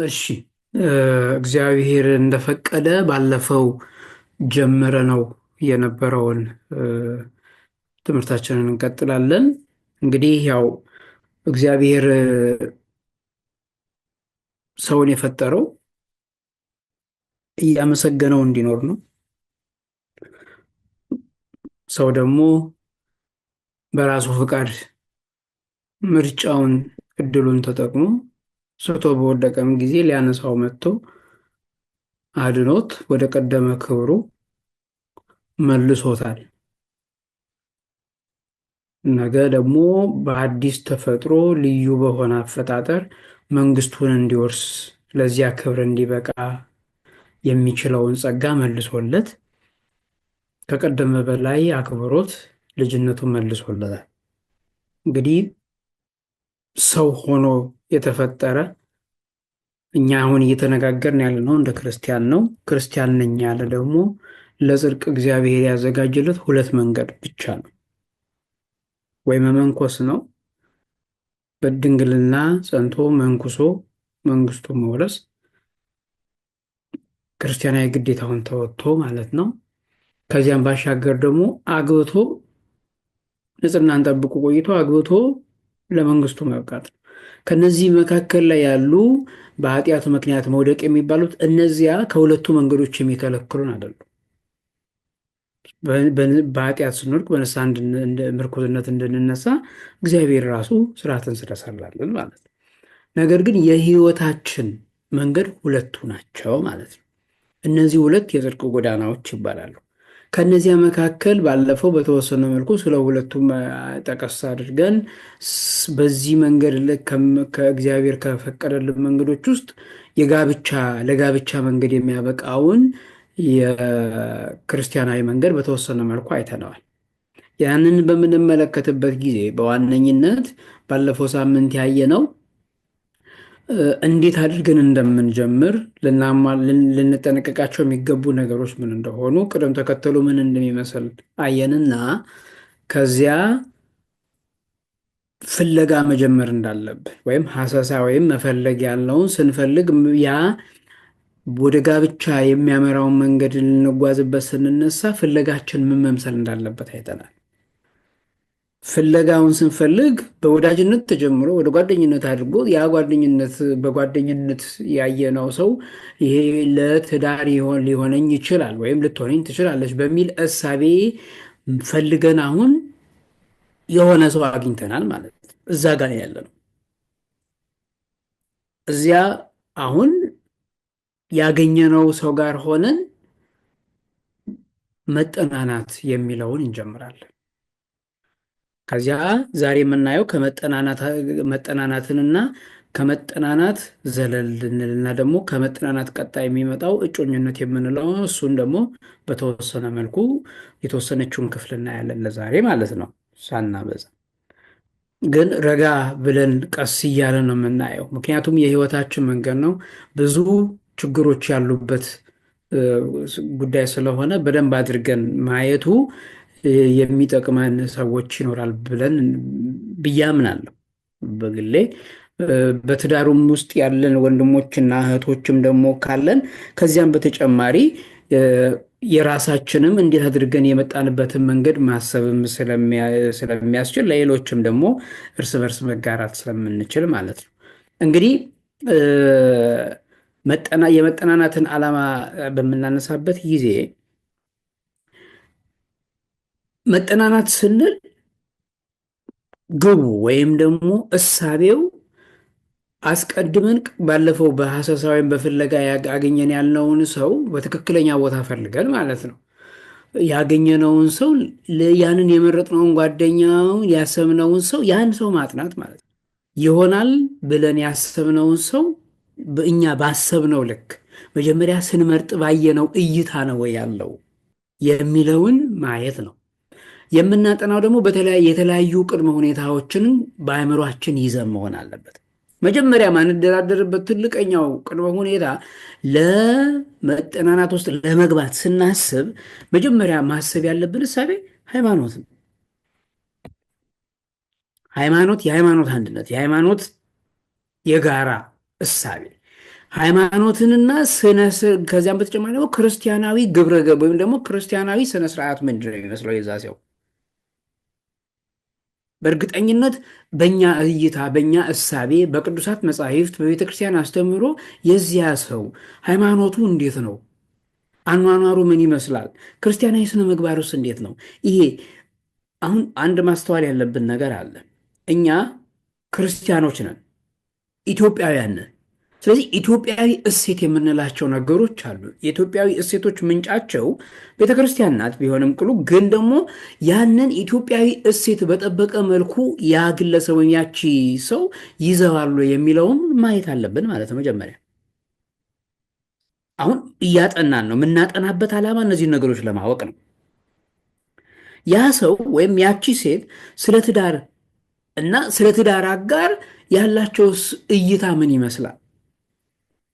እሺ እ እግዚአብሔር እንደፈቀደ ባለፈው ጀምረ ነው የነበረውን እ ትምህርታችንን እንቀጥላለን። እንግዲህ ያው እግዚአብሔር ሰውን የፈጠረው እያመሰገነው እንዲኖር ነው። ሰው ደግሞ በራሱ ፍቃድ ምርጫውን እድሉን ተጠቅሞ ስቶ በወደቀም ጊዜ ሊያነሳው መጥቶ አድኖት ወደ ቀደመ ክብሩ መልሶታል። ነገ ደግሞ በአዲስ ተፈጥሮ ልዩ በሆነ አፈጣጠር መንግስቱን እንዲወርስ ለዚያ ክብር እንዲበቃ የሚችለውን ጸጋ መልሶለት ከቀደመ በላይ አክብሮት ልጅነቱን መልሶለታል። እንግዲህ ሰው ሆኖ የተፈጠረ እኛ አሁን እየተነጋገርን ያለነው እንደ ክርስቲያን ነው። ክርስቲያን ነኝ ያለ ደግሞ ለጽድቅ እግዚአብሔር ያዘጋጀለት ሁለት መንገድ ብቻ ነው። ወይ መመንኮስ ነው፣ በድንግልና ጸንቶ መንኩሶ መንግስቱን መውረስ ክርስቲያናዊ ግዴታውን ተወጥቶ ማለት ነው። ከዚያም ባሻገር ደግሞ አግብቶ ንጽህናን ጠብቆ ቆይቶ አግብቶ ለመንግስቱ መብቃት ነው። ከነዚህ መካከል ላይ ያሉ በኃጢአት ምክንያት መውደቅ የሚባሉት እነዚያ ከሁለቱ መንገዶች የሚከለክሉን አይደሉም። በኃጢአት ስንወድቅ በንስሐ ምርኩዝነት እንድንነሳ እግዚአብሔር ራሱ ስርዓትን ስለሰራልን ማለት ነው። ነገር ግን የህይወታችን መንገድ ሁለቱ ናቸው ማለት ነው። እነዚህ ሁለት የጽድቅ ጎዳናዎች ይባላሉ። ከነዚያ መካከል ባለፈው በተወሰነ መልኩ ስለ ሁለቱም ጠቀስ አድርገን በዚህ መንገድ ከእግዚአብሔር ከፈቀደልን መንገዶች ውስጥ የጋብቻ ለጋብቻ መንገድ የሚያበቃውን የክርስቲያናዊ መንገድ በተወሰነ መልኩ አይተነዋል። ያንን በምንመለከትበት ጊዜ በዋነኝነት ባለፈው ሳምንት ያየነው እንዴት አድርገን እንደምንጀምር ልንጠነቀቃቸው የሚገቡ ነገሮች ምን እንደሆኑ ቅደም ተከተሉ ምን እንደሚመስል አየንና ከዚያ ፍለጋ መጀመር እንዳለብን ወይም ሀሰሳ ወይም መፈለግ ያለውን ስንፈልግ ያ ወደ ጋብቻ የሚያመራውን መንገድ ልንጓዝበት ስንነሳ ፍለጋችን ምን መምሰል እንዳለበት አይተናል። ፍለጋውን ስንፈልግ በወዳጅነት ተጀምሮ ወደ ጓደኝነት አድርጎ ያ ጓደኝነት በጓደኝነት ያየነው ሰው ይሄ ለትዳር ሊሆነኝ ይችላል ወይም ልትሆነኝ ትችላለች በሚል እሳቤ ፈልገን አሁን የሆነ ሰው አግኝተናል ማለት ነው። እዛ ጋር ያለ ነው። እዚያ አሁን ያገኘነው ሰው ጋር ሆነን መጠናናት የሚለውን እንጀምራለን። ከዚያ ዛሬ የምናየው መጠናናትንና ከመጠናናት ዘለል እንልና ደግሞ ከመጠናናት ቀጣይ የሚመጣው እጮኝነት የምንለው እሱን ደግሞ በተወሰነ መልኩ የተወሰነችውን ክፍል እናያለን ለዛሬ ማለት ነው። ሳናበዛ ግን ረጋ ብለን ቀስ እያለ ነው የምናየው። ምክንያቱም የህይወታችን መንገድ ነው፣ ብዙ ችግሮች ያሉበት ጉዳይ ስለሆነ በደንብ አድርገን ማየቱ የሚጠቅመን ሰዎች ይኖራል ብለን ብዬ አምናለሁ በግሌ። በትዳሩም ውስጥ ያለን ወንድሞችና እህቶችም ደግሞ ካለን ከዚያም በተጨማሪ የራሳችንም እንዴት አድርገን የመጣንበትን መንገድ ማሰብም ስለሚያስችል ለሌሎችም ደግሞ እርስ በርስ መጋራት ስለምንችል ማለት ነው። እንግዲህ የመጠናናትን ዓላማ በምናነሳበት ጊዜ መጠናናት ስንል ግቡ ወይም ደግሞ እሳቤው አስቀድመን ባለፈው በሐሰሳ ወይም በፍለጋ ያገኘን ያልነውን ሰው በትክክለኛ ቦታ ፈልገን ማለት ነው። ያገኘነውን ሰው ያንን የመረጥነውን ጓደኛውን ያሰብነውን ሰው ያን ሰው ማጥናት ማለት ነው። ይሆናል ብለን ያሰብነውን ሰው በእኛ ባሰብነው ልክ መጀመሪያ ስንመርጥ ባየነው እይታ ነው ወይ ያለው የሚለውን ማየት ነው። የምናጠናው ደግሞ የተለያዩ ቅድመ ሁኔታዎችን በአእምሯችን ይዘን መሆን አለበት። መጀመሪያ ማንደራደርበት ትልቀኛው ቅድመ ሁኔታ ለመጠናናት ውስጥ ለመግባት ስናስብ መጀመሪያ ማሰብ ያለብን እሳቤ ሃይማኖት ነው። የሃይማኖት አንድነት፣ የሃይማኖት የጋራ እሳቤ ሃይማኖትንና ከዚያም በተጨማሪ ደግሞ ክርስቲያናዊ ግብረ ገብ ወይም ደግሞ ክርስቲያናዊ ስነ ስርዓት ምንድን ነው የሚመስለው የዛ ሰው? በእርግጠኝነት በእኛ እይታ፣ በእኛ እሳቤ፣ በቅዱሳት መጻሕፍት፣ በቤተ ክርስቲያን አስተምህሮ የዚያ ሰው ሃይማኖቱ እንዴት ነው? አኗኗሩ ምን ይመስላል? ክርስቲያናዊ ስነ ምግባሩስ እንዴት ነው? ይሄ አሁን አንድ ማስተዋል ያለብን ነገር አለ። እኛ ክርስቲያኖች ነን፣ ኢትዮጵያውያን ነን። ስለዚህ ኢትዮጵያዊ እሴት የምንላቸው ነገሮች አሉ። የኢትዮጵያዊ እሴቶች ምንጫቸው ቤተ ክርስቲያን ናት ቢሆንም ቅሉ ግን ደግሞ ያንን ኢትዮጵያዊ እሴት በጠበቀ መልኩ ያ ግለሰብ ወይም ያቺ ሰው ይዘዋሉ የሚለውም ማየት አለብን ማለት ነው። መጀመሪያ አሁን እያጠናን ነው። የምናጠናበት ዓላማ እነዚህን ነገሮች ለማወቅ ነው። ያ ሰው ወይም ያቺ ሴት ስለ ትዳር እና ስለ ትዳር አጋር ያላቸውስ እይታ ምን ይመስላል?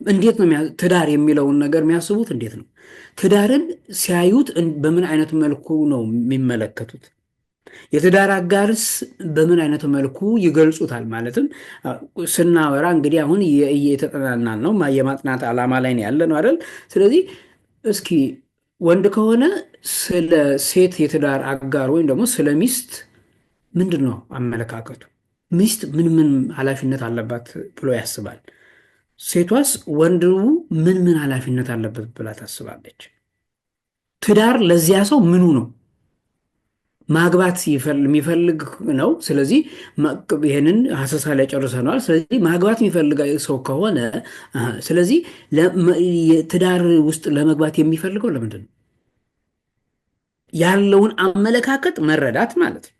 እንዴት ነው ትዳር የሚለውን ነገር የሚያስቡት? እንዴት ነው ትዳርን ሲያዩት በምን አይነት መልኩ ነው የሚመለከቱት? የትዳር አጋርስ በምን አይነት መልኩ ይገልጹታል? ማለትም ስናወራ እንግዲህ አሁን እየተጠናናን ነው፣ የማጥናት ዓላማ ላይ ያለ ነው አይደል? ስለዚህ እስኪ ወንድ ከሆነ ስለ ሴት የትዳር አጋር ወይም ደግሞ ስለ ሚስት ምንድን ነው አመለካከቱ? ሚስት ምን ምን ኃላፊነት አለባት ብሎ ያስባል? ሴቷስ ወንዱ ምን ምን ኃላፊነት አለበት ብላ ታስባለች? ትዳር ለዚያ ሰው ምኑ ነው? ማግባት የሚፈልግ ነው። ስለዚህ ይህንን ሀሰሳ ላይ ጨርሰነዋል። ስለዚህ ማግባት የሚፈልግ ሰው ከሆነ ስለዚህ ትዳር ውስጥ ለመግባት የሚፈልገው ለምንድን ነው? ያለውን አመለካከት መረዳት ማለት ነው።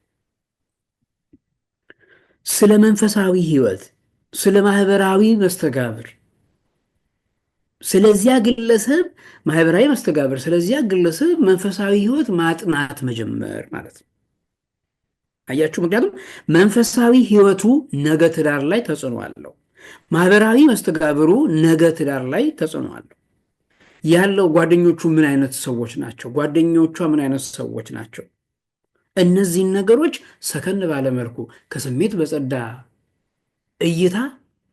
ስለ መንፈሳዊ ሕይወት፣ ስለ ማህበራዊ መስተጋብር፣ ስለዚያ ግለሰብ ማህበራዊ መስተጋብር፣ ስለዚያ ግለሰብ መንፈሳዊ ሕይወት ማጥናት መጀመር ማለት ነው። አያችሁ? ምክንያቱም መንፈሳዊ ሕይወቱ ነገ ትዳር ላይ ተጽዕኖ አለው። ማህበራዊ መስተጋብሩ ነገ ትዳር ላይ ተጽዕኖ አለው። ያለው ጓደኞቹ ምን አይነት ሰዎች ናቸው? ጓደኞቿ ምን አይነት ሰዎች ናቸው? እነዚህን ነገሮች ሰከን ባለመልኩ ከስሜት በጸዳ እይታ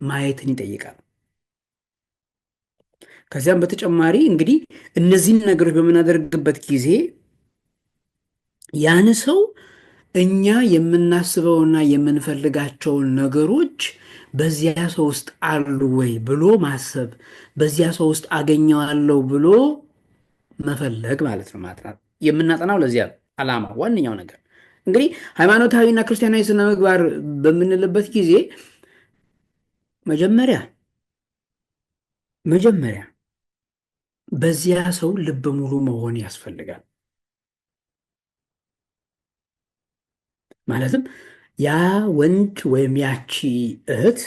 ማየትን ይጠይቃል። ከዚያም በተጨማሪ እንግዲህ እነዚህን ነገሮች በምናደርግበት ጊዜ ያን ሰው እኛ የምናስበውና የምንፈልጋቸውን ነገሮች በዚያ ሰው ውስጥ አሉ ወይ ብሎ ማሰብ፣ በዚያ ሰው ውስጥ አገኘዋለሁ ብሎ መፈለግ ማለት ነው። ማጥናት የምናጠናው ለዚያ ዓላማ ዋነኛው ነገር እንግዲህ ሃይማኖታዊና ክርስቲያናዊ ስነ ምግባር በምንልበት ጊዜ መጀመሪያ በዚያ ሰው ልብ ሙሉ መሆን ያስፈልጋል። ማለትም ያ ወንድ ወይም ያቺ እህት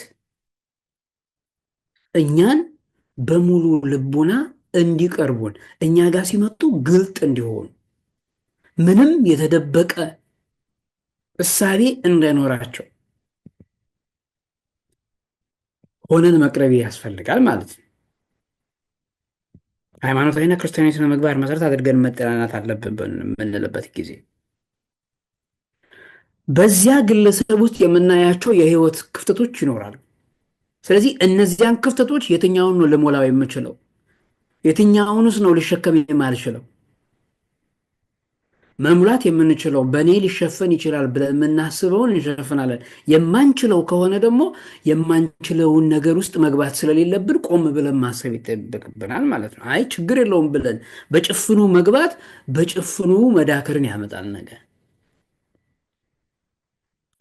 እኛን በሙሉ ልቡና እንዲቀርቡን፣ እኛ ጋር ሲመጡ ግልጥ እንዲሆኑ፣ ምንም የተደበቀ እሳቤ እንዳይኖራቸው ሆነን መቅረብ ያስፈልጋል ማለት ነው። ሃይማኖታዊና ክርስቲያናዊ ስነ ምግባር መሰረት አድርገን መጠናናት አለብን በምንልበት ጊዜ በዚያ ግለሰብ ውስጥ የምናያቸው የህይወት ክፍተቶች ይኖራሉ። ስለዚህ እነዚያን ክፍተቶች የትኛውን ነው ልሞላው የምችለው? የትኛውንስ ነው ልሸከም የማልችለው? መሙላት የምንችለው በእኔ ሊሸፈን ይችላል ብለን የምናስበውን እንሸፍናለን። የማንችለው ከሆነ ደግሞ የማንችለውን ነገር ውስጥ መግባት ስለሌለብን ቆም ብለን ማሰብ ይጠበቅብናል ማለት ነው። አይ ችግር የለውም ብለን በጭፍኑ መግባት በጭፍኑ መዳከርን ያመጣል ነገር።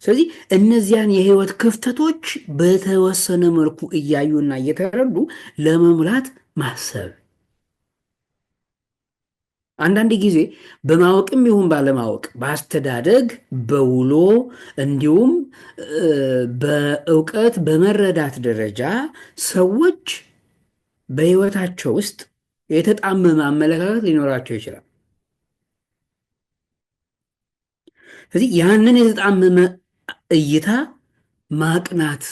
ስለዚህ እነዚያን የህይወት ክፍተቶች በተወሰነ መልኩ እያዩና እየተረዱ ለመሙላት ማሰብ አንዳንድ ጊዜ በማወቅም ይሁን ባለማወቅ በአስተዳደግ በውሎ እንዲሁም በእውቀት በመረዳት ደረጃ ሰዎች በህይወታቸው ውስጥ የተጣመመ አመለካከት ሊኖራቸው ይችላል። ስለዚህ ያንን የተጣመመ እይታ ማቅናት፣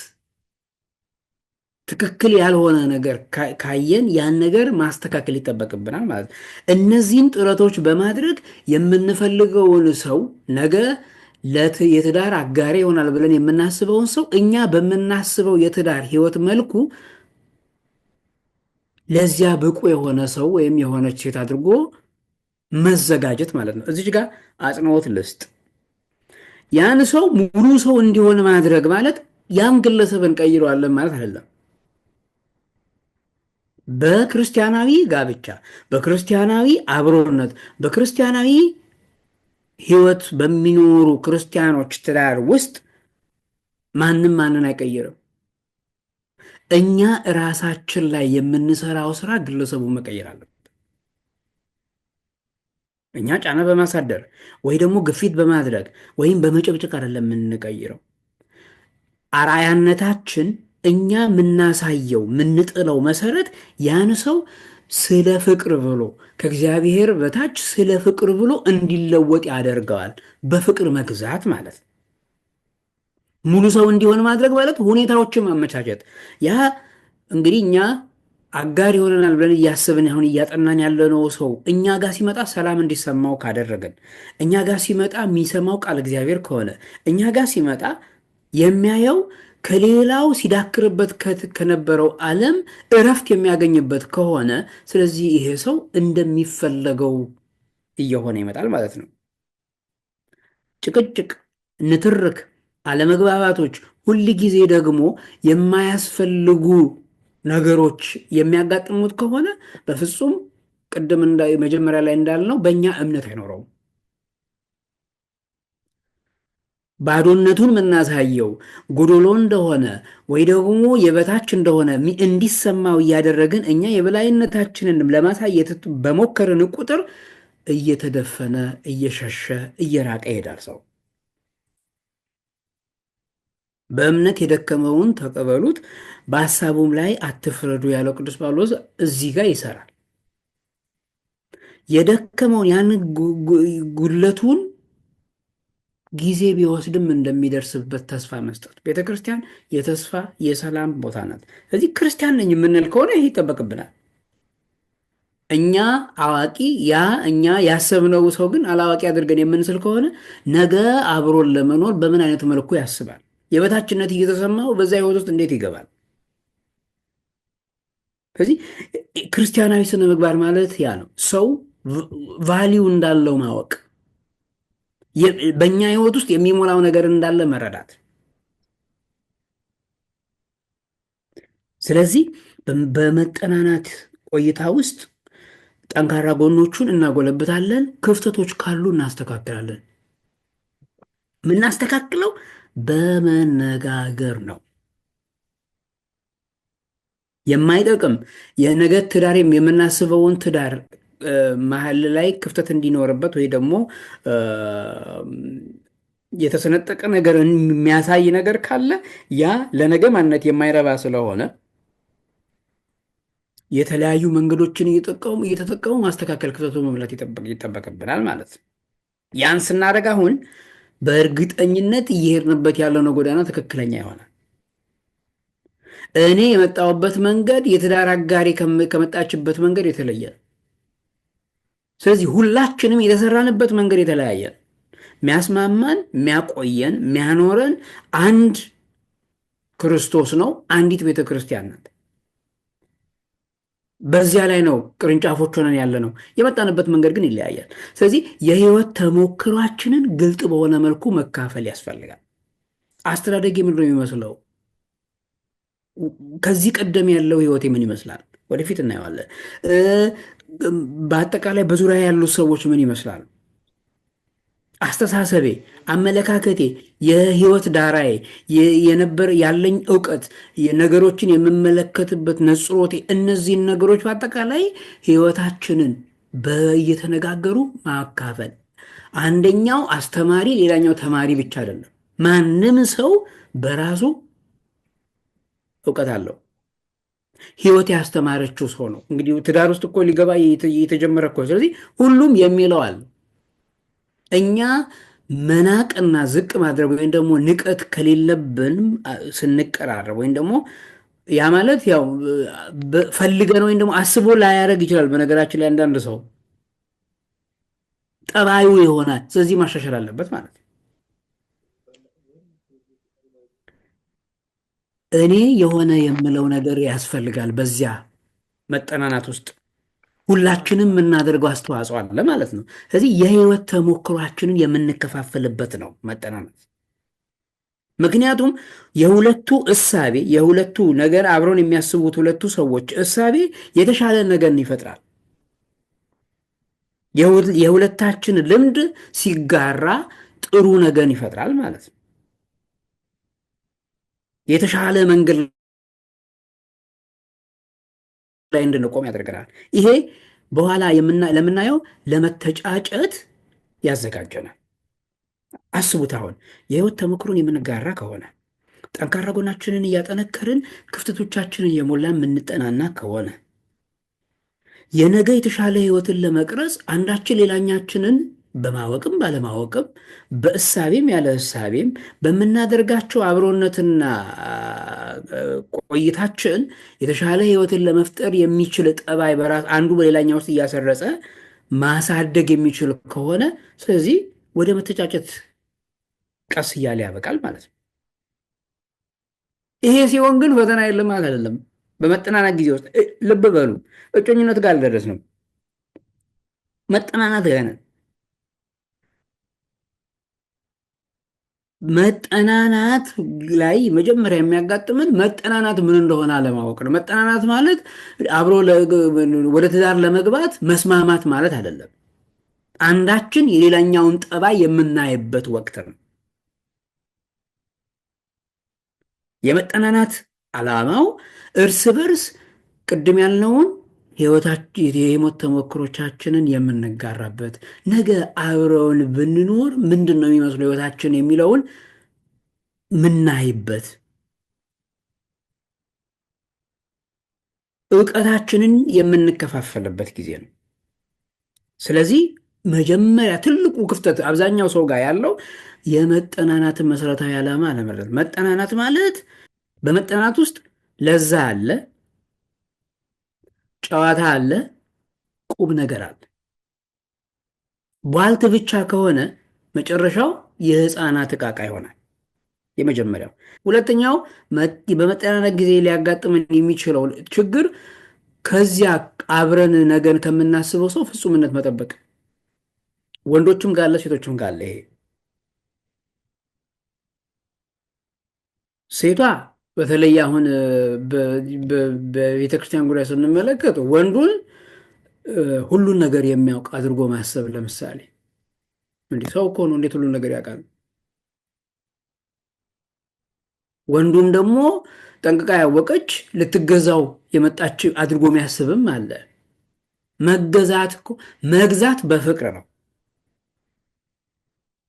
ትክክል ያልሆነ ነገር ካየን ያን ነገር ማስተካከል ይጠበቅብናል ማለት ነው። እነዚህን ጥረቶች በማድረግ የምንፈልገውን ሰው ነገ የትዳር አጋሪ ይሆናል ብለን የምናስበውን ሰው እኛ በምናስበው የትዳር ህይወት መልኩ ለዚያ ብቁ የሆነ ሰው ወይም የሆነች ሴት አድርጎ መዘጋጀት ማለት ነው። እዚች ጋር አጽንኦት ልስጥ። ያን ሰው ሙሉ ሰው እንዲሆን ማድረግ ማለት ያን ግለሰብ እንቀይረዋለን ማለት አይደለም። በክርስቲያናዊ ጋብቻ፣ በክርስቲያናዊ አብሮነት፣ በክርስቲያናዊ ሕይወት በሚኖሩ ክርስቲያኖች ትዳር ውስጥ ማንም ማንን አይቀይርም። እኛ ራሳችን ላይ የምንሰራው ስራ ግለሰቡ መቀየር አለብን። እኛ ጫና በማሳደር ወይ ደግሞ ግፊት በማድረግ ወይም በመጨብጨቅ አይደለም የምንቀይረው። አርአያነታችን እኛ የምናሳየው የምንጥለው መሰረት ያን ሰው ስለ ፍቅር ብሎ ከእግዚአብሔር በታች ስለ ፍቅር ብሎ እንዲለወጥ ያደርገዋል። በፍቅር መግዛት ማለት ነው። ሙሉ ሰው እንዲሆን ማድረግ ማለት ሁኔታዎችን ማመቻቸት። ያ እንግዲህ እኛ አጋር ይሆነናል ብለን እያስብን አሁን እያጠናን ያለነው ሰው እኛ ጋር ሲመጣ ሰላም እንዲሰማው ካደረገን፣ እኛ ጋር ሲመጣ የሚሰማው ቃል እግዚአብሔር ከሆነ፣ እኛ ጋር ሲመጣ የሚያየው ከሌላው ሲዳክርበት ከነበረው ዓለም እረፍት የሚያገኝበት ከሆነ፣ ስለዚህ ይሄ ሰው እንደሚፈለገው እየሆነ ይመጣል ማለት ነው። ጭቅጭቅ፣ ንትርክ፣ አለመግባባቶች፣ ሁል ጊዜ ደግሞ የማያስፈልጉ ነገሮች የሚያጋጥሙት ከሆነ በፍጹም ቅድም መጀመሪያ ላይ እንዳልነው በእኛ እምነት አይኖረውም። ባዶነቱን የምናሳየው ጎዶሎ እንደሆነ ወይ ደግሞ የበታች እንደሆነ እንዲሰማው እያደረግን እኛ የበላይነታችንን ለማሳየት በሞከርን ቁጥር እየተደፈነ እየሸሸ እየራቀ ይሄዳል ሰው። በእምነት የደከመውን ተቀበሉት፣ በሀሳቡም ላይ አትፍረዱ ያለው ቅዱስ ጳውሎስ እዚህ ጋር ይሰራል። የደከመውን ያንን ጉድለቱን ጊዜ ቢወስድም እንደሚደርስበት ተስፋ መስጠት። ቤተ ክርስቲያን የተስፋ የሰላም ቦታ ናት። ስለዚህ ክርስቲያን ነኝ የምንል ከሆነ ይህ ይጠበቅብናል። እኛ አዋቂ እኛ ያሰብነው ሰው ግን አላዋቂ አድርገን የምንስል ከሆነ ነገ አብሮን ለመኖር በምን አይነት መልኩ ያስባል? የበታችነት እየተሰማው በዛ ህይወት ውስጥ እንዴት ይገባል? ስለዚህ ክርስቲያናዊ ስነ ምግባር ማለት ያ ነው። ሰው ቫሊዩ እንዳለው ማወቅ፣ በእኛ ህይወት ውስጥ የሚሞላው ነገር እንዳለ መረዳት። ስለዚህ በመጠናናት ቆይታ ውስጥ ጠንካራ ጎኖቹን እናጎለብታለን፣ ክፍተቶች ካሉ እናስተካክላለን። የምናስተካክለው በመነጋገር ነው። የማይጠቅም የነገ ትዳር የምናስበውን ትዳር መሀል ላይ ክፍተት እንዲኖርበት ወይ ደግሞ የተሰነጠቀ ነገር የሚያሳይ ነገር ካለ ያ ለነገ ማንነት የማይረባ ስለሆነ የተለያዩ መንገዶችን እየተጠቀሙ ማስተካከል፣ ክፍተቱ መሙላት ይጠበቅብናል ማለት ነው። ያን ስናደርግ አሁን በእርግጠኝነት እየሄድንበት ያለው ጎዳና ትክክለኛ ይሆናል። እኔ የመጣሁበት መንገድ የትዳር አጋሪ ከመጣችበት መንገድ የተለየ ነው። ስለዚህ ሁላችንም የተሰራንበት መንገድ የተለያየ ነው። የሚያስማማን፣ የሚያቆየን፣ የሚያኖረን አንድ ክርስቶስ ነው። አንዲት ቤተ ክርስቲያን ናት። በዚያ ላይ ነው ቅርንጫፎች ሆነን ያለ ነው። የመጣንበት መንገድ ግን ይለያያል። ስለዚህ የህይወት ተሞክሯችንን ግልጥ በሆነ መልኩ መካፈል ያስፈልጋል። አስተዳደግ ምንድን ነው የሚመስለው? ከዚህ ቀደም ያለው ህይወቴ ምን ይመስላል? ወደፊት እናየዋለን። በአጠቃላይ በዙሪያ ያሉት ሰዎች ምን ይመስላል? አስተሳሰቤ፣ አመለካከቴ፣ የህይወት ዳራዬ የነበር ያለኝ እውቀት፣ ነገሮችን የምመለከትበት ነጽሮቴ፣ እነዚህን ነገሮች በአጠቃላይ ህይወታችንን እየተነጋገሩ ማካፈል። አንደኛው አስተማሪ ሌላኛው ተማሪ ብቻ አይደለም። ማንም ሰው በራሱ እውቀት አለው። ህይወት ያስተማረችው ሰው ነው። እንግዲህ ትዳር ውስጥ እኮ ሊገባ የተጀመረ እኮ። ስለዚህ ሁሉም የሚለው አለ። እኛ መናቅና ዝቅ ማድረግ ወይም ደግሞ ንቀት ከሌለብን ስንቀራረብ ወይም ደግሞ ያ ማለት ያው ፈልገን ወይም ደግሞ አስቦ ላያደርግ ይችላል። በነገራችን ላይ አንዳንድ ሰው ጠባዩ ይሆናል። ስለዚህ ማሻሻል አለበት ማለት ነው። እኔ የሆነ የምለው ነገር ያስፈልጋል። በዚያ መጠናናት ውስጥ ሁላችንም የምናደርገው አስተዋጽኦ አለ ማለት ነው። ስለዚህ የህይወት ተሞክሯችንን የምንከፋፈልበት ነው መጠናናት። ምክንያቱም የሁለቱ እሳቤ የሁለቱ ነገር አብረውን የሚያስቡት ሁለቱ ሰዎች እሳቤ የተሻለ ነገርን ይፈጥራል። የሁለታችን ልምድ ሲጋራ ጥሩ ነገርን ይፈጥራል ማለት ነው። የተሻለ መንገድ ላይ እንድንቆም ያደርገናል። ይሄ በኋላ ለምናየው ለመተጫጨት ያዘጋጀናል። አስቡት፣ አሁን የህይወት ተሞክሮን የምንጋራ ከሆነ ጠንካራ ጎናችንን እያጠነከርን ክፍተቶቻችንን የሞላን የምንጠናና ከሆነ የነገ የተሻለ ህይወትን ለመቅረጽ አንዳችን ሌላኛችንን በማወቅም ባለማወቅም በእሳቤም ያለ እሳቤም በምናደርጋቸው አብሮነትና ቆይታችን የተሻለ ህይወትን ለመፍጠር የሚችል ጠባይ በራስ አንዱ በሌላኛው ውስጥ እያሰረጸ ማሳደግ የሚችል ከሆነ ስለዚህ ወደ መተጫጨት ቀስ እያለ ያበቃል ማለት ነው። ይሄ ሲሆን ግን ፈተና የለም ማለት አይደለም። በመጠናናት ጊዜ ውስጥ ልብ በሉ፣ እጮኝነት ጋር አልደረስንም። መጠናናት ገና መጠናናት ላይ መጀመሪያ የሚያጋጥምን መጠናናት ምን እንደሆነ አለማወቅ ነው። መጠናናት ማለት አብሮ ወደ ትዳር ለመግባት መስማማት ማለት አይደለም። አንዳችን የሌላኛውን ጠባይ የምናይበት ወቅት ነው። የመጠናናት ዓላማው እርስ በርስ ቅድም ያልነውን የህይወት ተሞክሮቻችንን የምንጋራበት ነገ አብረውን ብንኖር ምንድን ነው የሚመስለው ህይወታችን የሚለውን ምናይበት እውቀታችንን የምንከፋፈልበት ጊዜ ነው። ስለዚህ መጀመሪያ ትልቁ ክፍተት አብዛኛው ሰው ጋር ያለው የመጠናናትን መሰረታዊ ዓላማ አለመረዳት። መጠናናት ማለት በመጠናናት ውስጥ ለዛ አለ፣ ጨዋታ አለ፣ ቁም ነገር አለ። ቧልት ብቻ ከሆነ መጨረሻው የህፃናት ዕቃቃ ይሆናል። የመጀመሪያው። ሁለተኛው በመጠናናት ጊዜ ሊያጋጥመን የሚችለው ችግር ከዚያ አብረን ነገን ከምናስበው ሰው ፍጹምነት መጠበቅ፣ ወንዶችም ጋር አለ፣ ሴቶችም ጋር አለ። ይሄ ሴቷ በተለይ አሁን በቤተክርስቲያን ጉዳይ ስንመለከት ወንዱን ሁሉን ነገር የሚያውቅ አድርጎ ማሰብ። ለምሳሌ እንዲህ ሰው እኮ ነው እንዴት ሁሉን ነገር ያውቃል? ወንዱም ደግሞ ጠንቅቃ ያወቀች ልትገዛው የመጣች አድርጎ የሚያስብም አለ። መገዛት እኮ መግዛት በፍቅር ነው።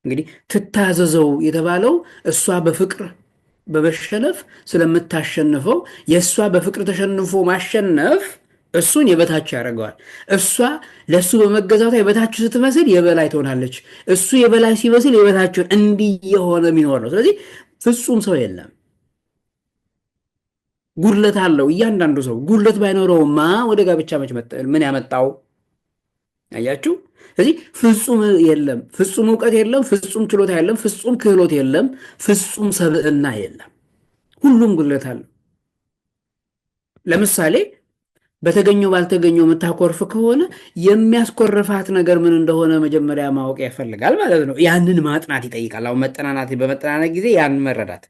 እንግዲህ ትታዘዘው የተባለው እሷ በፍቅር በመሸነፍ ስለምታሸንፈው የእሷ በፍቅር ተሸንፎ ማሸነፍ እሱን የበታች ያደርገዋል። እሷ ለእሱ በመገዛቷ የበታች ስትመስል የበላይ ትሆናለች። እሱ የበላይ ሲመስል የበታችን እንዲህ የሆነ የሚኖር ነው። ስለዚህ ፍጹም ሰው የለም። ጉድለት አለው እያንዳንዱ ሰው። ጉድለት ባይኖረውማ ወደ ጋብቻ ምን ያመጣው? አያችሁ። ስለዚህ ፍጹም የለም፣ ፍጹም እውቀት የለም፣ ፍጹም ችሎታ የለም፣ ፍጹም ክህሎት የለም፣ ፍጹም ሰብዕና የለም። ሁሉም ጉድለት አለው። ለምሳሌ በተገኘው ባልተገኘው የምታኮርፍ ከሆነ የሚያስኮርፋት ነገር ምን እንደሆነ መጀመሪያ ማወቅ ያፈልጋል ማለት ነው። ያንን ማጥናት ይጠይቃል። አሁን በመጠናናት ጊዜ ያንን መረዳት።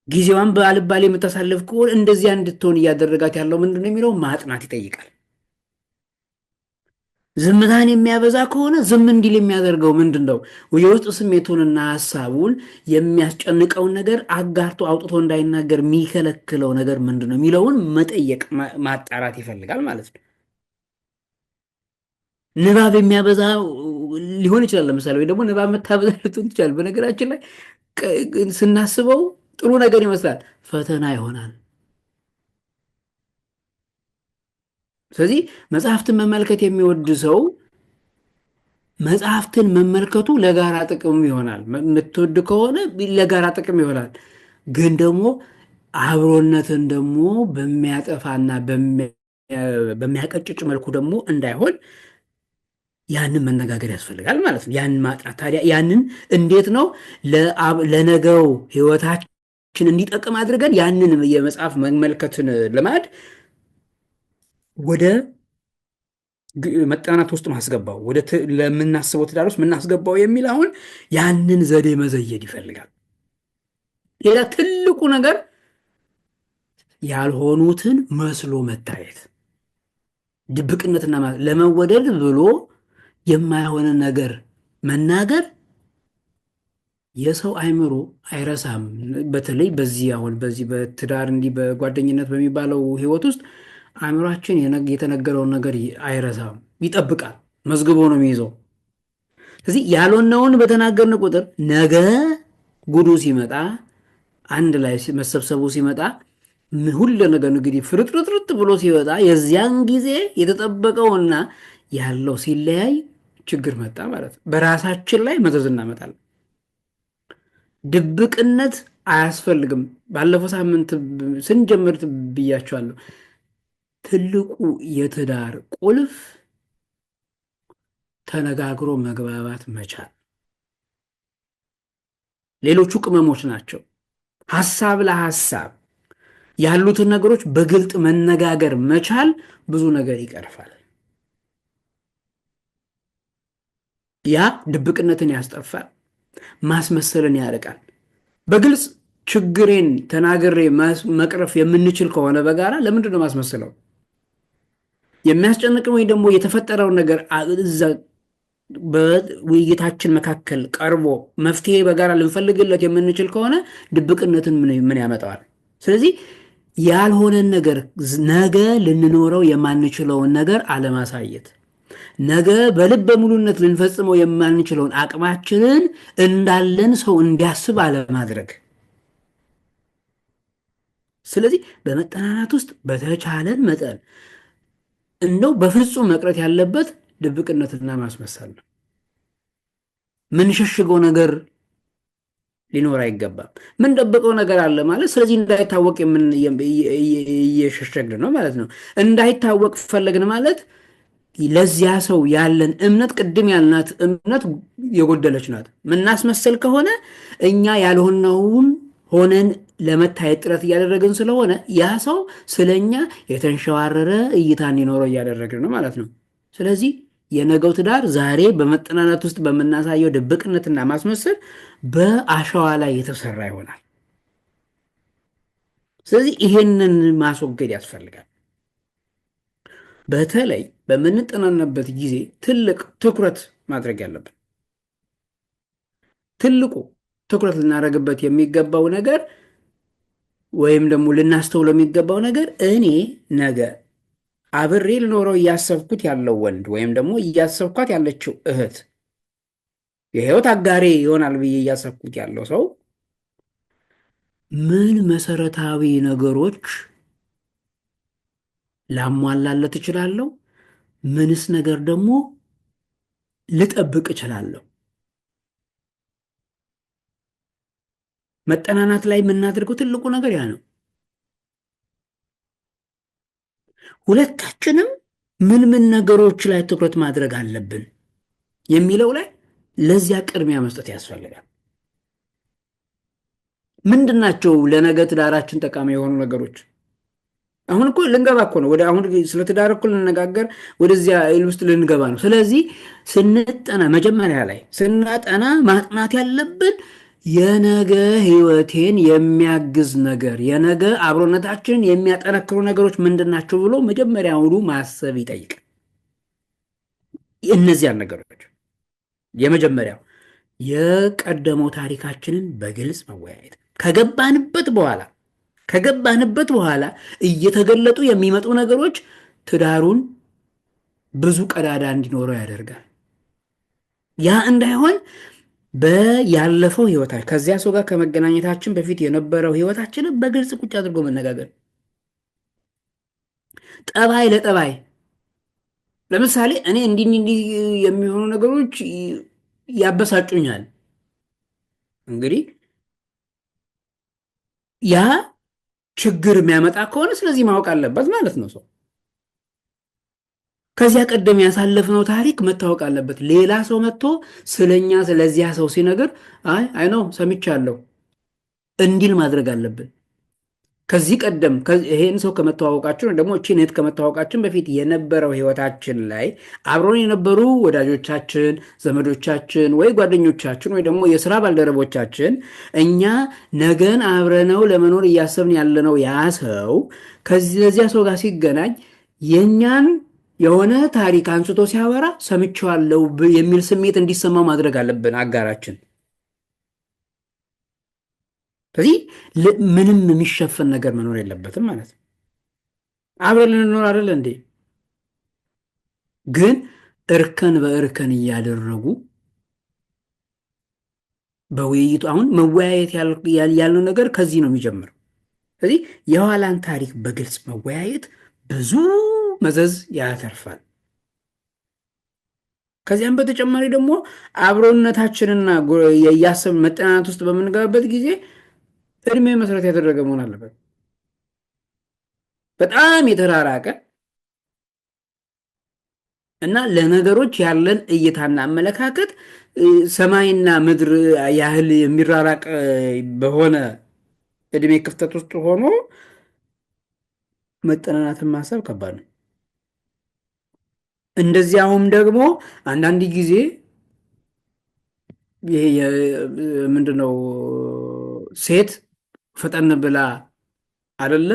ጊዜዋን በአልባሌ የምታሳልፍ ከሆነ እንደዚያ እንድትሆን እያደረጋት ያለው ምንድን ነው የሚለው ማጥናት ይጠይቃል። ዝምታን የሚያበዛ ከሆነ ዝም እንዲል የሚያደርገው ምንድን ነው? የውስጥ ስሜቱንና ሀሳቡን የሚያስጨንቀውን ነገር አጋርቶ አውጥቶ እንዳይናገር የሚከለክለው ነገር ምንድን ነው የሚለውን መጠየቅ ማጣራት ይፈልጋል ማለት ነው። ንባብ የሚያበዛ ሊሆን ይችላል ለምሳሌ፣ ወይ ደግሞ ንባብ መታበዛ ልትሆን ትችላል። በነገራችን ላይ ስናስበው ጥሩ ነገር ይመስላል፣ ፈተና ይሆናል። ስለዚህ መጽሐፍትን መመልከት የሚወድ ሰው መጽሐፍትን መመልከቱ ለጋራ ጥቅም ይሆናል። የምትወድ ከሆነ ለጋራ ጥቅም ይሆናል። ግን ደግሞ አብሮነትን ደግሞ በሚያጠፋና በሚያቀጭጭ መልኩ ደግሞ እንዳይሆን ያንን መነጋገር ያስፈልጋል ማለት ነው። ያንን ማጥናት ታዲያ ያንን እንዴት ነው ለነገው ህይወታችን እንዲጠቅም አድርገን ያንን የመጽሐፍ መመልከትን ልማድ ወደ መጠናናት ውስጥ ማስገባው ለምናስበው ትዳር ውስጥ የምናስገባው የሚል አሁን ያንን ዘዴ መዘየድ ይፈልጋል። ሌላ ትልቁ ነገር ያልሆኑትን መስሎ መታየት፣ ድብቅነትና ለመወደድ ብሎ የማይሆነ ነገር መናገር የሰው አይምሮ አይረሳም። በተለይ በዚህ አሁን በዚህ በትዳር እንዲህ በጓደኝነት በሚባለው ህይወት ውስጥ አእምሯችን የተነገረውን ነገር አይረሳም፣ ይጠብቃል፣ መዝግቦ ነው የሚይዘው። ስለዚህ ያልሆነውን በተናገርን ቁጥር ነገ ጉዱ ሲመጣ አንድ ላይ መሰብሰቡ ሲመጣ ሁሉ ነገር እንግዲህ ፍርጥርጥርጥ ብሎ ሲወጣ የዚያን ጊዜ የተጠበቀውና ያለው ሲለያይ ችግር መጣ ማለት ነው። በራሳችን ላይ መዘዝ እናመጣለን። ድብቅነት አያስፈልግም። ባለፈው ሳምንት ስንጀምር ብያቸዋለሁ። ትልቁ የትዳር ቁልፍ ተነጋግሮ መግባባት መቻል። ሌሎቹ ቅመሞች ናቸው። ሐሳብ ለሐሳብ ያሉትን ነገሮች በግልጥ መነጋገር መቻል ብዙ ነገር ይቀርፋል። ያ ድብቅነትን ያስጠፋል፣ ማስመሰልን ያርቃል። በግልጽ ችግሬን ተናግሬ መቅረፍ የምንችል ከሆነ በጋራ ለምንድን ነው ማስመስለው? የሚያስጨንቅን ወይ ደግሞ የተፈጠረውን ነገር እዛ በውይይታችን መካከል ቀርቦ መፍትሄ በጋራ ልንፈልግለት የምንችል ከሆነ ድብቅነትን ምን ያመጣዋል? ስለዚህ ያልሆነን ነገር ነገ ልንኖረው የማንችለውን ነገር አለማሳየት፣ ነገ በልበ ሙሉነት ልንፈጽመው የማንችለውን አቅማችንን እንዳለን ሰው እንዲያስብ አለማድረግ። ስለዚህ በመጠናናት ውስጥ በተቻለን መጠን እንደው በፍጹም መቅረት ያለበት ድብቅነትና ማስመሰል ነው። ምንሸሽገው ነገር ሊኖር አይገባም። ምን ደብቀው ነገር አለ ማለት ስለዚህ እንዳይታወቅ እየሸሸግን ነው ማለት ነው። እንዳይታወቅ ፈለግን ማለት ለዚያ ሰው ያለን እምነት፣ ቅድም ያልናት እምነት የጎደለች ናት። ምናስመሰል ከሆነ እኛ ያልሆነውን ሆነን ለመታየት ጥረት እያደረግን ስለሆነ ያ ሰው ስለኛ የተንሸዋረረ እይታ እንዲኖረው እያደረግን ነው ማለት ነው። ስለዚህ የነገው ትዳር ዛሬ በመጠናናት ውስጥ በምናሳየው ድብቅነትና ማስመሰል በአሸዋ ላይ የተሰራ ይሆናል። ስለዚህ ይሄንን ማስወገድ ያስፈልጋል። በተለይ በምንጠናናበት ጊዜ ትልቅ ትኩረት ማድረግ ያለብን ትልቁ ትኩረት ልናደርግበት የሚገባው ነገር ወይም ደግሞ ልናስተውለው የሚገባው ነገር እኔ ነገ አብሬ ልኖረው እያሰብኩት ያለው ወንድ ወይም ደግሞ እያሰብኳት ያለችው እህት የህይወት አጋሬ ይሆናል ብዬ እያሰብኩት ያለው ሰው ምን መሰረታዊ ነገሮች ላሟላለት እችላለሁ? ምንስ ነገር ደግሞ ልጠብቅ እችላለሁ? መጠናናት ላይ የምናደርገው ትልቁ ነገር ያ ነው። ሁለታችንም ምን ምን ነገሮች ላይ ትኩረት ማድረግ አለብን የሚለው ላይ ለዚያ ቅድሚያ መስጠት ያስፈልጋል። ምንድናቸው ለነገ ትዳራችን ጠቃሚ የሆኑ ነገሮች? አሁን እኮ ልንገባ እኮ ነው። አሁን ስለ ትዳር እኮ ልንነጋገር ወደዚያ ውስጥ ልንገባ ነው። ስለዚህ ስንጠና መጀመሪያ ላይ ስናጠና ማጥናት ያለብን የነገ ህይወቴን የሚያግዝ ነገር፣ የነገ አብሮነታችንን የሚያጠነክሩ ነገሮች ምንድናቸው ብሎ መጀመሪያውኑ ማሰብ ይጠይቃል። እነዚያን ነገሮች የመጀመሪያው የቀደመው ታሪካችንን በግልጽ መወያየት ከገባንበት በኋላ እየተገለጡ የሚመጡ ነገሮች ትዳሩን ብዙ ቀዳዳ እንዲኖረው ያደርጋል። ያ እንዳይሆን ያለፈው ህይወታችን ከዚያ ሰው ጋር ከመገናኘታችን በፊት የነበረው ህይወታችንን በግልጽ ቁጭ አድርጎ መነጋገር። ጠባይ ለጠባይ ለምሳሌ እኔ እንዲህ የሚሆኑ ነገሮች ያበሳጩኛል። እንግዲህ ያ ችግር የሚያመጣ ከሆነ ስለዚህ ማወቅ አለበት ማለት ነው ሰው። ከዚያ ቀደም ያሳለፍነው ታሪክ መታወቅ አለበት። ሌላ ሰው መጥቶ ስለኛ ስለዚያ ሰው ሲነግር አይ ነው ሰምቻለሁ እንዲል ማድረግ አለብን። ከዚህ ቀደም ይሄን ሰው ከመተዋወቃችን ወይም ደግሞ እቺን እህት ከመተዋወቃችን በፊት የነበረው ህይወታችን ላይ አብሮን የነበሩ ወዳጆቻችን፣ ዘመዶቻችን ወይ ጓደኞቻችን ወይ ደግሞ የስራ ባልደረቦቻችን እኛ ነገን አብረነው ለመኖር እያሰብን ያለነው ያ ሰው ከዚያ ሰው ጋር ሲገናኝ የእኛን የሆነ ታሪክ አንስቶ ሲያወራ ሰምቼዋለሁ የሚል ስሜት እንዲሰማው ማድረግ አለብን አጋራችን። ስለዚህ ምንም የሚሸፈን ነገር መኖር የለበትም ማለት ነው። አብረን ልንኖር አይደለ እንዴ? ግን እርከን በእርከን እያደረጉ በውይይቱ አሁን መወያየት ያለው ነገር ከዚህ ነው የሚጀምረው። ስለዚህ የኋላን ታሪክ በግልጽ መወያየት ብዙ መዘዝ ያተርፋል። ከዚያም በተጨማሪ ደግሞ አብሮነታችንና የያሰብ መጠናናት ውስጥ በምንገባበት ጊዜ እድሜ መሰረት ያደረገ መሆን አለበት። በጣም የተራራቀ እና ለነገሮች ያለን እይታና አመለካከት ሰማይና ምድር ያህል የሚራራቅ በሆነ እድሜ ክፍተት ውስጥ ሆኖ መጠናናትን ማሰብ ከባድ ነው። እንደዚያውም ደግሞ አንዳንድ ጊዜ ይሄ ምንድነው ሴት ፈጠን ብላ አደለ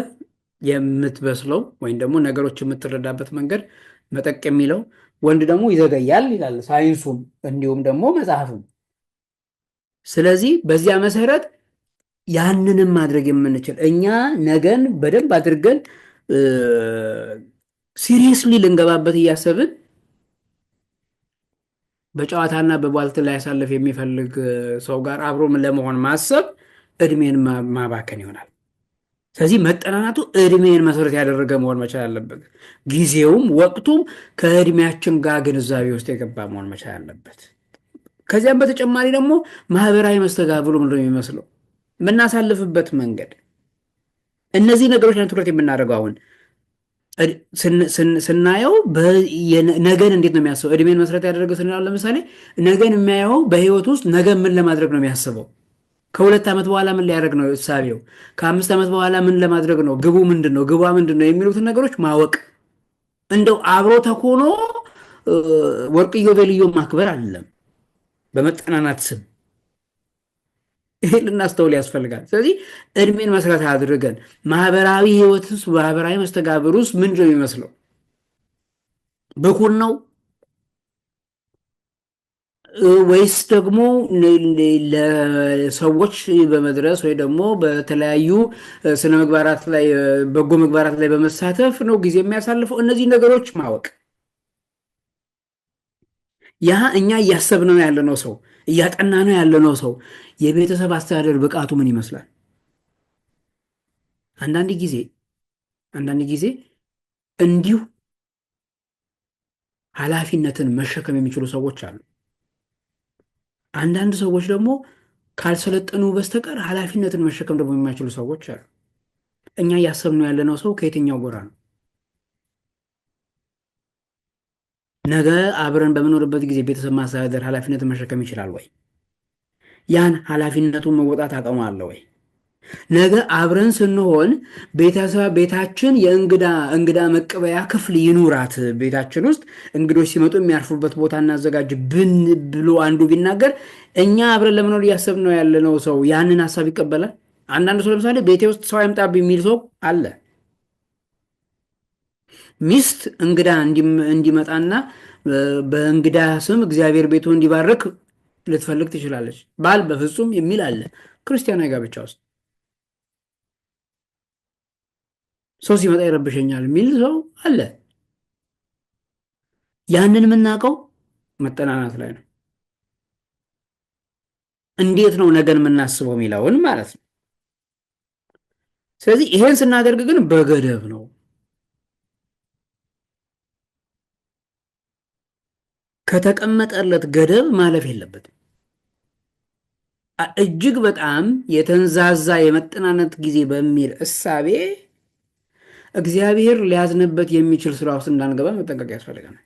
የምትበስለው ወይም ደግሞ ነገሮች የምትረዳበት መንገድ መጠቅ የሚለው፣ ወንድ ደግሞ ይዘገያል ይላል ሳይንሱም እንዲሁም ደግሞ መጽሐፍም። ስለዚህ በዚያ መሰረት ያንንም ማድረግ የምንችል እኛ ነገን በደንብ አድርገን ሲሪየስሊ ልንገባበት እያሰብን በጨዋታና በቧልት ላይ ያሳልፍ የሚፈልግ ሰው ጋር አብሮ ለመሆን ማሰብ እድሜን ማባከን ይሆናል። ስለዚህ መጠናናቱ እድሜን መሰረት ያደረገ መሆን መቻል አለበት። ጊዜውም ወቅቱም ከእድሜያችን ጋር ግንዛቤ ውስጥ የገባ መሆን መቻል አለበት። ከዚያም በተጨማሪ ደግሞ ማህበራዊ መስተጋብሩ ምንድን ነው የሚመስለው፣ የምናሳልፍበት መንገድ፣ እነዚህ ነገሮች ላይ ትኩረት የምናደርገው አሁን ስናየው ነገን እንዴት ነው የሚያስበው? እድሜን መሰረት ያደረገ ስንል ለምሳሌ ነገን የሚያየው በህይወት ውስጥ ነገ ምን ለማድረግ ነው የሚያስበው? ከ2 ዓመት በኋላ ምን ሊያደርግ ነው እሳቤው? ከ5 ዓመት በኋላ ምን ለማድረግ ነው? ግቡ ምንድን ነው? ግቧ ምንድን ነው? የሚሉትን ነገሮች ማወቅ እንደው አብሮ ተኮኖ ወርቅ ኢዮቤልዩ ማክበር አይደለም በመጠናናት ስም። ይሄ ልናስተውል ያስፈልጋል። ስለዚህ እድሜን መሰረት አድርገን ማህበራዊ ህይወት ውስጥ ማህበራዊ መስተጋብር ውስጥ ምንድን ነው የሚመስለው? ብኩን ነው ወይስ ደግሞ ለሰዎች በመድረስ ወይ ደግሞ በተለያዩ ስነ ምግባራት ላይ በጎ ምግባራት ላይ በመሳተፍ ነው ጊዜ የሚያሳልፈው? እነዚህ ነገሮች ማወቅ ያ እኛ እያሰብነው ያለነው ሰው እያጠናነው ያለነው ሰው የቤተሰብ አስተዳደር ብቃቱ ምን ይመስላል? አንዳንድ ጊዜ እንዲሁ ኃላፊነትን መሸከም የሚችሉ ሰዎች አሉ። አንዳንድ ሰዎች ደግሞ ካልሰለጠኑ በስተቀር ኃላፊነትን መሸከም ደግሞ የማይችሉ ሰዎች አሉ። እኛ እያሰብነው ያለነው ሰው ከየትኛው ጎራ ነው? ነገ አብረን በምኖርበት ጊዜ ቤተሰብ ማስተዳደር ኃላፊነትን መሸከም ይችላል ወይ? ያን ኃላፊነቱን መወጣት አቅሙ አለ ወይ? ነገ አብረን ስንሆን ቤታችን የእንግዳ መቀበያ ክፍል ይኑራት፣ ቤታችን ውስጥ እንግዶች ሲመጡ የሚያርፉበት ቦታ እናዘጋጅ ብሎ አንዱ ቢናገር እኛ አብረን ለመኖር እያሰብነው ያለነው ሰው ያንን ሀሳብ ይቀበላል? አንዳንድ ሰው ለምሳሌ ቤቴ ውስጥ ሰው አይምጣብኝ የሚል ሰው አለ። ሚስት እንግዳ እንዲመጣና በእንግዳ ስም እግዚአብሔር ቤቱ እንዲባርክ ልትፈልግ ትችላለች። ባል በፍጹም የሚል አለ። ክርስቲያናዊ ጋብቻ ውስጥ ሰው ሲመጣ ይረብሸኛል የሚል ሰው አለ። ያንን የምናውቀው መጠናናት ላይ ነው። እንዴት ነው ነገን የምናስበው የሚለውን ማለት ነው። ስለዚህ ይሄን ስናደርግ ግን በገደብ ነው። ከተቀመጠለት ገደብ ማለፍ የለበትም። እጅግ በጣም የተንዛዛ የመጠናነት ጊዜ በሚል እሳቤ እግዚአብሔር ሊያዝንበት የሚችል ስራ ውስጥ እንዳንገባ መጠንቀቅ ያስፈልገናል።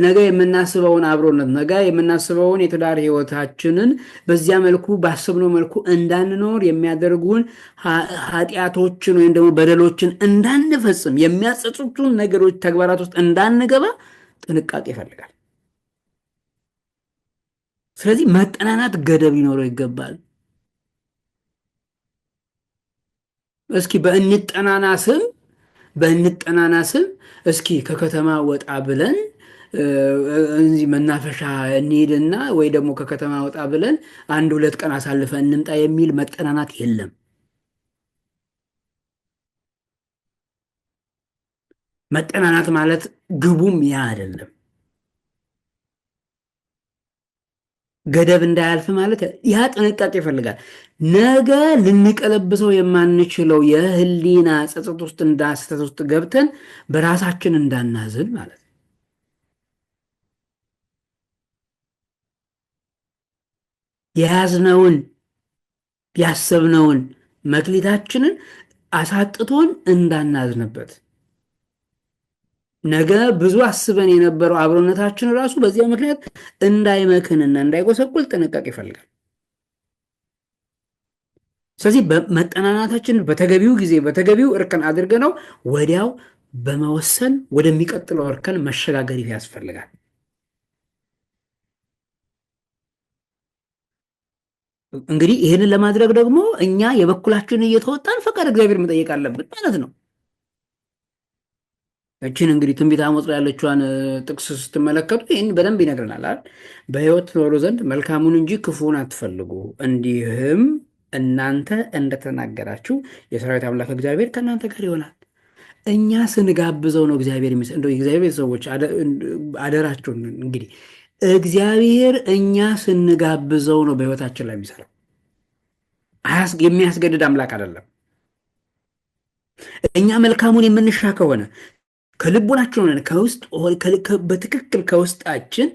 ነገ የምናስበውን አብሮነት፣ ነገ የምናስበውን የትዳር ህይወታችንን በዚያ መልኩ ባሰብነው መልኩ እንዳንኖር የሚያደርጉን ኃጢአቶችን ወይም ደግሞ በደሎችን እንዳንፈጽም የሚያጸጽቱን ነገሮች፣ ተግባራት ውስጥ እንዳንገባ ጥንቃቄ ይፈልጋል። ስለዚህ መጠናናት ገደብ ሊኖረው ይገባል። እስኪ በእንጠናና ስም እስኪ ከከተማ ወጣ ብለን እዚህ መናፈሻ እንሂድና ወይ ደግሞ ከከተማ ወጣ ብለን አንድ ሁለት ቀን አሳልፈን እንምጣ የሚል መጠናናት የለም። መጠናናት ማለት ግቡም ያ አይደለም። ገደብ እንዳያልፍ ማለት ያ ጥንቃቄ ይፈልጋል። ነገ ልንቀለብሰው የማንችለው የህሊና ጸጸት ውስጥ ስህተት ውስጥ ገብተን በራሳችን እንዳናዝን ማለት ነው። የያዝነውን ያሰብነውን መክሊታችንን አሳጥቶን እንዳናዝንበት ነገ ብዙ አስበን የነበረው አብሮነታችን ራሱ በዚያ ምክንያት እንዳይመክንና እንዳይጎሰቁል ጥንቃቄ ይፈልጋል። ስለዚህ በመጠናናታችን በተገቢው ጊዜ በተገቢው እርከን አድርገነው ወዲያው በመወሰን ወደሚቀጥለው እርከን መሸጋገር ያስፈልጋል። እንግዲህ ይህንን ለማድረግ ደግሞ እኛ የበኩላችንን እየተወጣን ፈቃድ እግዚአብሔር መጠየቅ አለብን ማለት ነው። እችን እንግዲህ ትንቢተ አሞጽ ላይ ያለችዋን ጥቅስ ስትመለከቱ ይህን በደንብ ይነግረናል አይደል? በሕይወት ትኖሩ ዘንድ መልካሙን እንጂ ክፉን አትፈልጉ፣ እንዲህም እናንተ እንደተናገራችሁ የሰራዊት አምላክ እግዚአብሔር ከእናንተ ጋር ይሆናል። እኛ ስንጋብዘው ነው እግዚአብሔር እንደው የእግዚአብሔር ሰዎች አደራቸውን እንግዲህ እግዚአብሔር እኛ ስንጋብዘው ነው በሕይወታችን ላይ የሚሰራው። የሚያስገድድ አምላክ አይደለም። እኛ መልካሙን የምንሻ ከሆነ ከልቡናችን ሆነን በትክክል ከውስጣችን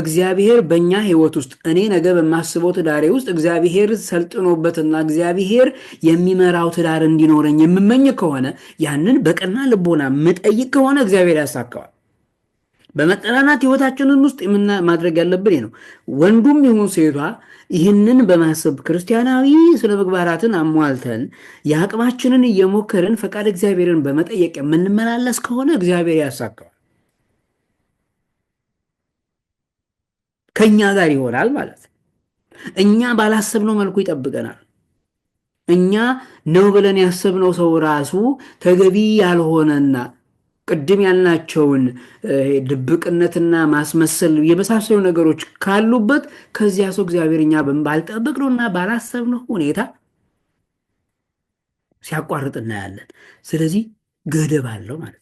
እግዚአብሔር በእኛ ህይወት ውስጥ እኔ ነገ በማስበው ትዳሬ ውስጥ እግዚአብሔር ሰልጥኖበትና እግዚአብሔር የሚመራው ትዳር እንዲኖረኝ የምመኝ ከሆነ ያንን በቀና ልቦና ምጠይቅ ከሆነ እግዚአብሔር ያሳካዋል። በመጠናናት ህይወታችንን ውስጥ ማድረግ ያለብን ነው። ወንዱም ይሁን ሴቷ ይህንን በማሰብ ክርስቲያናዊ ስነ ምግባራትን አሟልተን የአቅማችንን እየሞከርን ፈቃድ እግዚአብሔርን በመጠየቅ የምንመላለስ ከሆነ እግዚአብሔር ያሳካዋል፣ ከእኛ ጋር ይሆናል ማለት ነው። እኛ ባላሰብነው መልኩ ይጠብቀናል። እኛ ነው ብለን ያሰብነው ሰው ራሱ ተገቢ ያልሆነና ቅድም ያልናቸውን ድብቅነትና ማስመሰል የመሳሰሉ ነገሮች ካሉበት ከዚያ ሰው እግዚአብሔር እኛ ባልጠበቅነውና ባላሰብነው ሁኔታ ሲያቋርጥ እናያለን። ስለዚህ ገደብ አለው ማለት ነው።